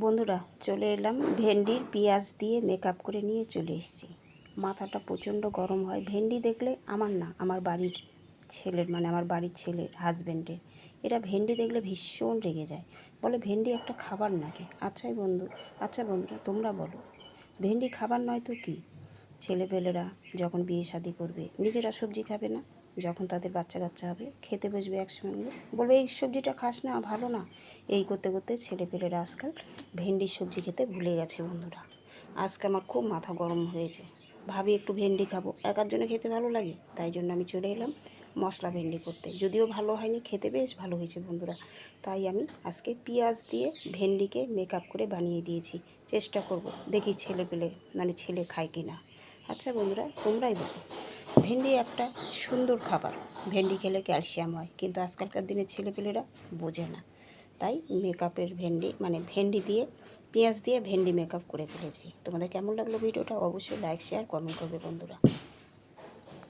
বন্ধুরা চলে এলাম ভেন্ডির পেঁয়াজ দিয়ে মেকআপ করে নিয়ে চলে এসেছি। মাথাটা প্রচণ্ড গরম হয় ভেন্ডি দেখলে, আমার না, আমার বাড়ির ছেলের, মানে আমার বাড়ির ছেলের হাজব্যান্ডের। এরা ভেন্ডি দেখলে ভীষণ রেগে যায়, বলে ভেন্ডি একটা খাবার নাকি? আচ্ছা বন্ধুরা তোমরা বলো, ভেন্ডি খাবার নয় তো কী? ছেলেপেলেরা যখন বিয়ে শাদি করবে নিজেরা সবজি খাবে না, যখন তাদের বাচ্চা কাচ্চা হবে খেতে বসবে একসঙ্গে, বলবে এই সবজিটা খাস না, ভালো না। এই করতে করতে ছেলেপেলেরা আজকাল ভেন্ডির সবজি খেতে ভুলে গেছে বন্ধুরা। আজকে আমার খুব মাথা গরম হয়েছে, ভাবি একটু ভেন্ডি খাবো, একার জন্য খেতে ভালো লাগে, তাই জন্য আমি চলে এলাম মশলা ভেন্ডি করতে। যদিও ভালো হয়নি, খেতে বেশ ভালো হয়েছে বন্ধুরা। তাই আমি আজকে পেঁয়াজ দিয়ে ভেন্ডিকে মেকআপ করে বানিয়ে দিয়েছি। চেষ্টা করব, দেখি ছেলে খায় কি না। আচ্ছা বন্ধুরা তোমরাই বলো, ভেন্ডি একটা সুন্দর খাবার, ভেন্ডি খেলে ক্যালসিয়াম হয়, কিন্তু আজকালকার দিনের ছেলেপেলেরা বোঝে না। তাই মেকআপের ভেন্ডি, মানে ভেন্ডি দিয়ে পেঁয়াজ দিয়ে ভেন্ডি মেকআপ করে ফেলেছি। তোমাদের কেমন লাগলো ভিডিওটা? অবশ্যই লাইক শেয়ার কমেন্ট করবে বন্ধুরা।